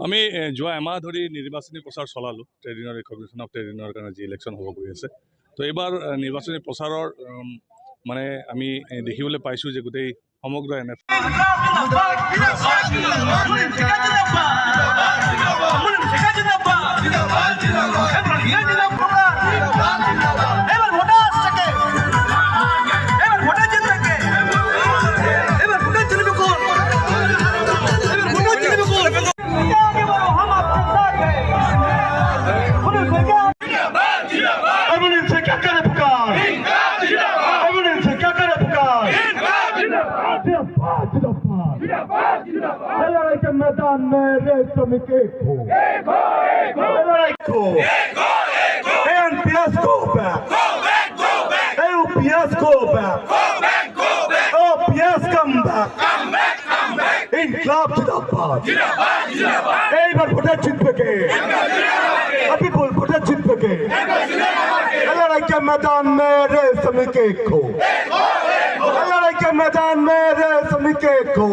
আমি যোৱা এমাহ ধৰি নিৰ্বাচনী প্ৰচাৰ চলালোঁ trade union recognition of trade ইউনিয়নৰ কাৰণে যি ইলেকশ্যন হ'ব গৈ আছে। তো এইবাৰ নিৰ্বাচনী প্ৰচাৰৰ মানে আমি দেখিবলৈ পাইছোঁ যে গোটেই সমগ্ৰ NF मैदान में रेशम के खो NPS go back, UPS go back, OPS come back, Inqilab Zindabad, এইবার ভোটে জিতবে কে? হাবিবুল ভোটে জিতবে কে? लड़ाई के मैदान में रेशम के खो, लड़ाई के मैदान में रेशम के खो,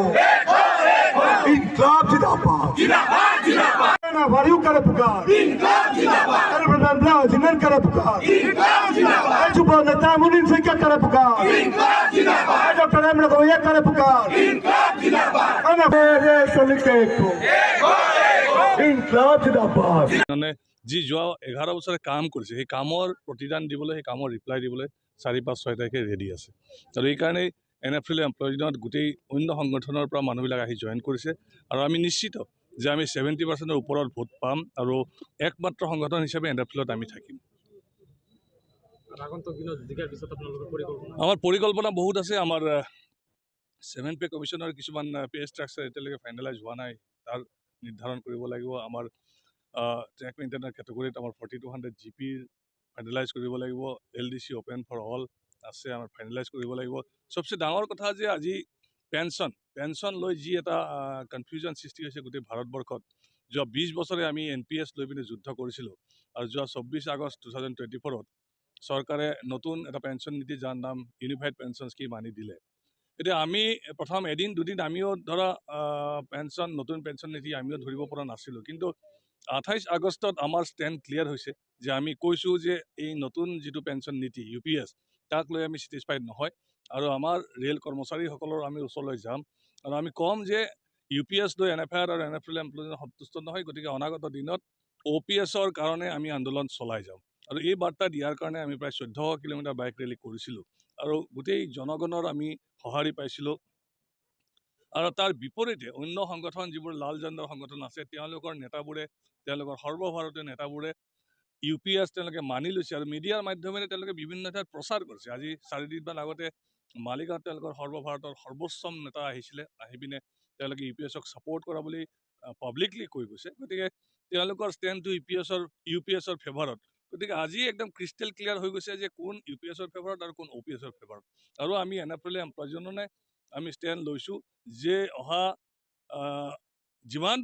Inqilab Zindabad, वारियों करे पुकार, अरे बंदा जिन्हें करे पुकार, चुपो नेता मुनीम से क्या करे पुकार, डॉक्टर अहमद को ये करे पुकार, अना मेरे सलिके को, Inqilab Zindabad। মানে যি যোৱা 11 বছৰে কাম কৰিছে সেই কামৰ প্ৰতিদান দিবলৈ সেই কামৰ ৰিপ্লাই দিবলৈ 4-5-6 তাৰিখে ৰেডি আছে। আৰু এইকাৰণে NFL এমপ্লয়িজ ইউনিয়নত গোটেই অন্য সংগঠনৰ পৰা মানুহবিলাক আহি জইন কৰিছে আৰু আমি নিশ্চিত যে আমি 70% ওপৰত ভোট পাম আৰু একমাত্ৰ সংগঠন হিচাপে NFLত আমি থাকিম। আমাৰ পৰিকল্পনা বহুত আছে। আমাৰ 7 পে কমিশ্যনৰ কিছুমান পে ষ্ট্ৰাকচাৰ এতিয়ালৈকে ফাইনেলাইজ হোৱা নাই, তাৰ নিৰ্ধাৰণ কৰিব লাগিব। আমাৰ ট্ৰেক মেইনটেইনৰ কেটেগৰীত আমাৰ 4200 GPৰ ফাইনেলাইজ কৰিব লাগিব। LDC অপেন ফৰ অল আছে, আমাৰ ফাইনেলাইজ কৰিব লাগিব। চবচে ডাঙৰ কথা যে আজি পেঞ্চন লৈ যি এটা কনফিউজন সৃষ্টি হৈছে গোটেই ভাৰতবৰ্ষত। যোৱা 20 বছৰে আমি NPS লৈ পিনে যুদ্ধ কৰিছিলোঁ আৰু যোৱা 24 আগষ্ট 2024 চৰকাৰে নতুন এটা পেঞ্চন নীতি যাৰ নাম ইউনিফাইড পেঞ্চন স্কিম আনি দিলে। এতিয়া আমি প্ৰথম এদিন দুদিন আমিও ধৰা নতুন পেঞ্চন নীতি আমিও ধৰিব পৰা নাছিলোঁ, কিন্তু 28 আগষ্টত আমাৰ ষ্টেণ্ড ক্লিয়াৰ হৈছে যে আমি কৈছোঁ যে এই নতুন যিটো পেঞ্চন নীতি UPS তাক লৈ আমি ছেটিছফাইড নহয় আৰু আমাৰ ৰেল কৰ্মচাৰীসকলৰ আমি ওচৰলৈ যাম আৰু আমি ক'ম যে UPS লৈ NFR আৰু NFL এমপ্লয়িজ সন্তুষ্ট নহয়, গতিকে অনাগত দিনত OPSৰ কাৰণে আমি আন্দোলন চলাই যাম। আৰু এই বাৰ্তা দিয়াৰ কাৰণে আমি প্ৰায় 14 কিলোমিটাৰ বাইক ৰেলী কৰিছিলোঁ আৰু গোটেই জনগণৰ আমি সঁহাৰি পাইছিলোঁ। আৰু তাৰ বিপৰীতে অন্য সংগঠন যিবোৰ লাল জেণ্ডাৰ সংগঠন আছে তেওঁলোকৰ নেতাবোৰে, তেওঁলোকৰ সৰ্বভাৰতীয় নেতাবোৰে UPS তেওঁলোকে মানি লৈছে আৰু মিডিয়াৰ মাধ্যমেৰে তেওঁলোকে বিভিন্ন ঠাইত প্ৰচাৰ কৰিছে। আজি 4 দিনমান আগতে মালিগাঁৱত তেওঁলোকৰ সৰ্বভাৰতৰ সৰ্বোচ্চম নেতা আহিছিলে, আহি পিনে তেওঁলোকে UPSক ছাপোৰ্ট কৰা বুলি পাব্লিকলি কৈ গৈছে। গতিকে তেওঁলোকৰ ষ্টেণ্ডটো UPSৰ ফেভাৰত। গতিকে আজি একদম ক্ৰিষ্টেল ক্লিয়াৰ হৈ গৈছে যে কোন UPSৰ ফেভাৰত আৰু কোন OPSৰ ফেভাৰত। আৰু আমি NFL এমপ্লয়িজনে আমি ষ্টেণ্ড লৈছোঁ যে অহা যিমান